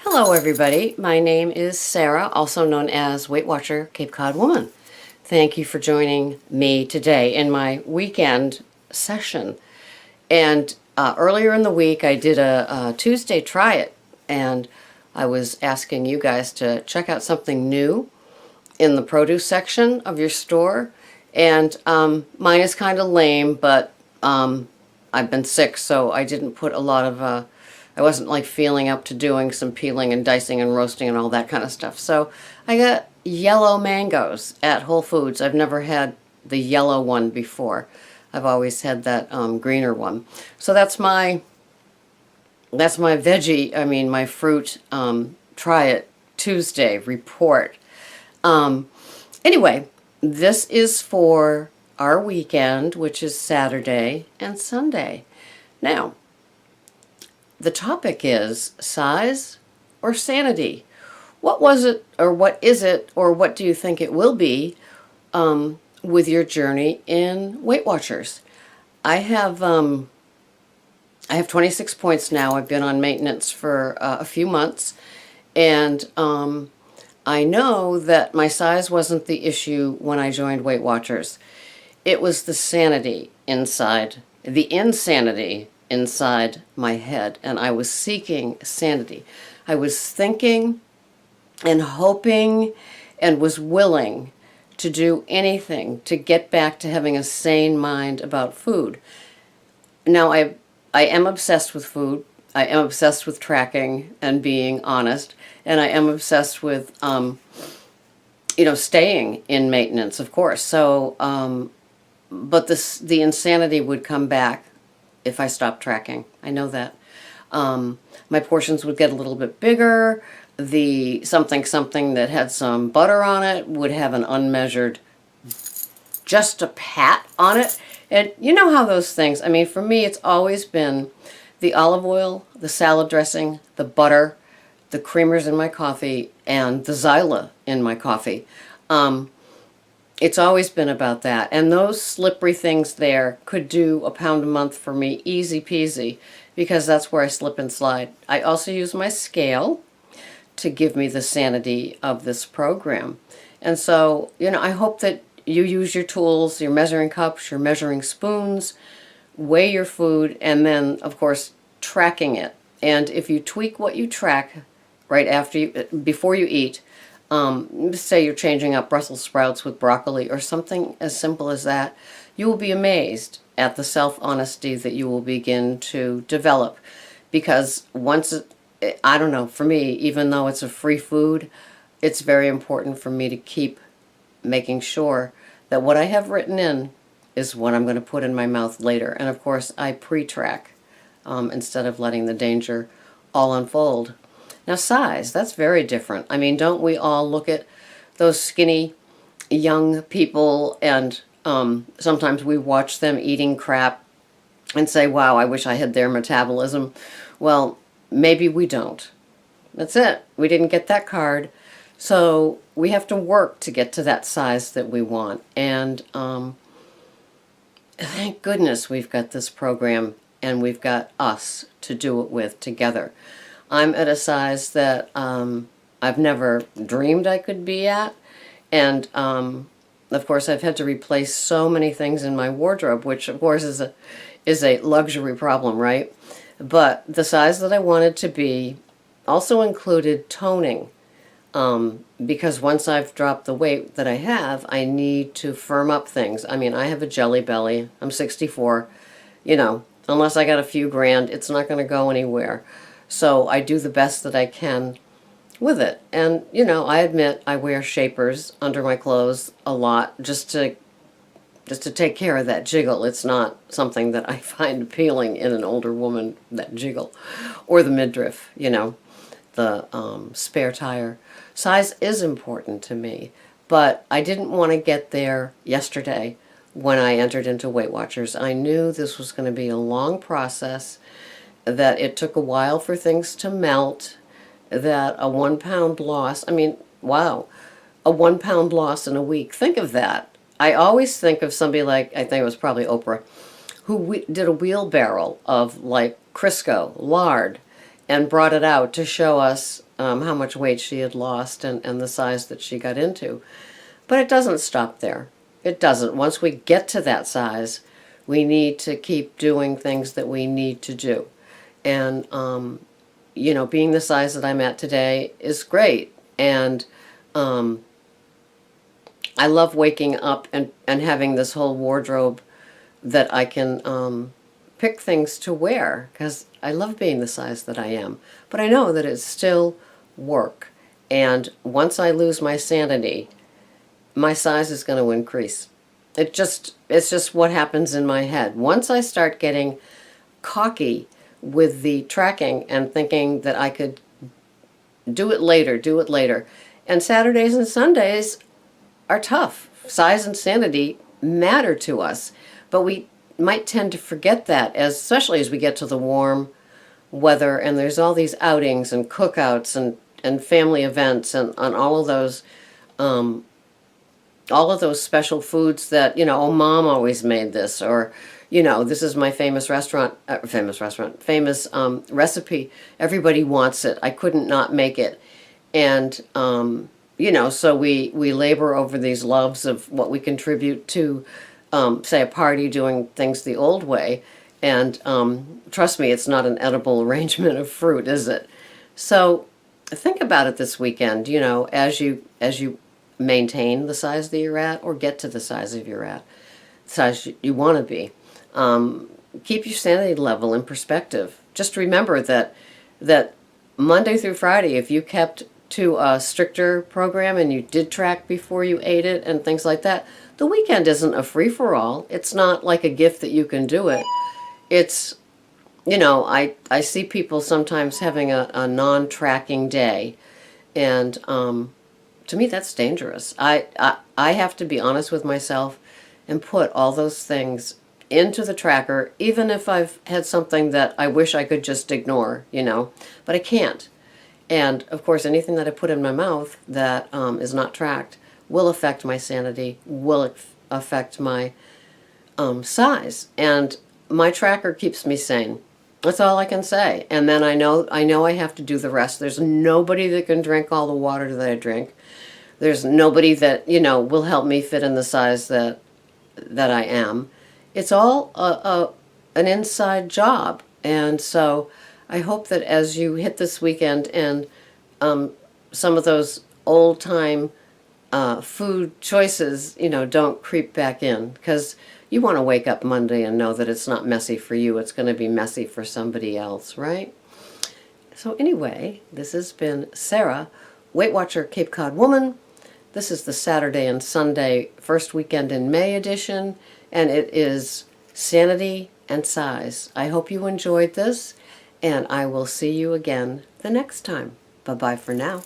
Hello everybody, my name is Sarah, also known as Weight Watcher Cape Cod Woman. Thank you for joining me today in my weekend session. And earlier in the week I did a Tuesday try it, and I was asking you guys to check out something new in the produce section of your store. And mine is kind of lame, but I've been sick, so I didn't put a lot of I wasn't like feeling up to doing some peeling and dicing and roasting and all that kind of stuff. So I got yellow mangoes at Whole Foods. I've never had the yellow one before. I've always had that greener one. So that's my my fruit try it Tuesday report. Anyway, this is for our weekend, which is Saturday and Sunday. Now, the topic is size or sanity. What was it, or what is it, or what do you think it will be with your journey in Weight Watchers? I have 26 points now. I've been on maintenance for a few months, and I know that my size wasn't the issue when I joined Weight Watchers. It was the insanity inside my head, and I was seeking sanity. I was thinking and hoping and was willing to do anything to get back to having a sane mind about food. Now, I am obsessed with food. I am obsessed with tracking and being honest, and I am obsessed with staying in maintenance, of course. So but the insanity would come back if I stopped tracking. I know that. My portions would get a little bit bigger. The something that had some butter on it would have an unmeasured, just a pat on it. And you know how those things, I mean, for me, it's always been the olive oil, the salad dressing, the butter, the creamers in my coffee, and the Zyla in my coffee. It's always been about that. And those slippery things there could do a pound a month for me, easy peasy, because that's where I slip and slide. I also use my scale to give me the sanity of this program. And so, I hope that you use your tools, your measuring cups, your measuring spoons, weigh your food, and then, of course, tracking it. And if you tweak what you track right before you eat, say you're changing up Brussels sprouts with broccoli or something as simple as that, you will be amazed at the self-honesty that you will begin to develop. Because I don't know, for me, even though it's a free food, it's very important for me to keep making sure that what I have written in is what I'm going to put in my mouth later. And of course, I pre-track instead of letting the danger all unfold. Now, size, that's very different. I mean, don't we all look at those skinny young people, and sometimes we watch them eating crap and say, wow, I wish I had their metabolism. Well, maybe we don't. That's it. We didn't get that card. So we have to work to get to that size that we want. And thank goodness we've got this program, and we've got us to do it with together. I'm at a size that I've never dreamed I could be at. And, of course, I've had to replace so many things in my wardrobe, which, of course, is a luxury problem, right? But the size that I wanted to be also included toning, because once I've dropped the weight that I have, I need to firm up things. I mean, I have a jelly belly. I'm 64. Unless I got a few grand, it's not going to go anywhere. So I do the best that I can with it. And, I admit I wear shapers under my clothes a lot just to take care of that jiggle. It's not something that I find appealing in an older woman, that jiggle. Or the midriff, the spare tire. Size is important to me, but I didn't want to get there yesterday when I entered into Weight Watchers. I knew this was going to be a long process, that it took a while for things to melt, that a 1 pound loss, I mean, wow, a 1 pound loss in a week. Think of that. I always think of somebody like, I think it was probably Oprah, who did a wheelbarrow of like Crisco, lard, and brought it out to show us how much weight she had lost and the size that she got into. But it doesn't stop there. It doesn't. Once we get to that size, we need to keep doing things that we need to do. And, being the size that I'm at today is great. And I love waking up and having this whole wardrobe that I can pick things to wear, because I love being the size that I am. But I know that it's still work. And once I lose my sanity, my size is going to increase. It's just what happens in my head. Once I start getting cocky with the tracking and thinking that I could do it later. And Saturdays and Sundays are tough. Size and sanity matter to us, but we might tend to forget that, especially as we get to the warm weather and there's all these outings and cookouts and family events and on all of those special foods that, oh, mom always made this, or, this is my famous recipe. Everybody wants it. I couldn't not make it. And, so we labor over these loves of what we contribute to, say, a party doing things the old way. And trust me, it's not an edible arrangement of fruit, is it? So think about it this weekend, as you maintain the size that you're at or get to the size you want to be. Keep your sanity level in perspective. Just remember that Monday through Friday, if you kept to a stricter program and you did track before you ate it and things like that, the weekend isn't a free-for-all. It's not like a gift that you can do it. It's, I see people sometimes having a non-tracking day, and to me that's dangerous. I have to be honest with myself and put all those things into the tracker, even if I've had something that I wish I could just ignore, but I can't. And of course, anything that I put in my mouth that is not tracked will affect my sanity, will affect my size. And my tracker keeps me sane. That's all I can say. And then I know I have to do the rest. There's nobody that can drink all the water that I drink. There's nobody that, will help me fit in the size that I am. It's all an inside job. And so I hope that as you hit this weekend and some of those old-time food choices, don't creep back in, because you want to wake up Monday and know that it's not messy for you. It's going to be messy for somebody else, right? So anyway, this has been Sarah, Weight Watcher Cape Cod Woman. This is the Saturday and Sunday first weekend in May edition, and it is Sanity and Size. I hope you enjoyed this, and I will see you again the next time. Bye-bye for now.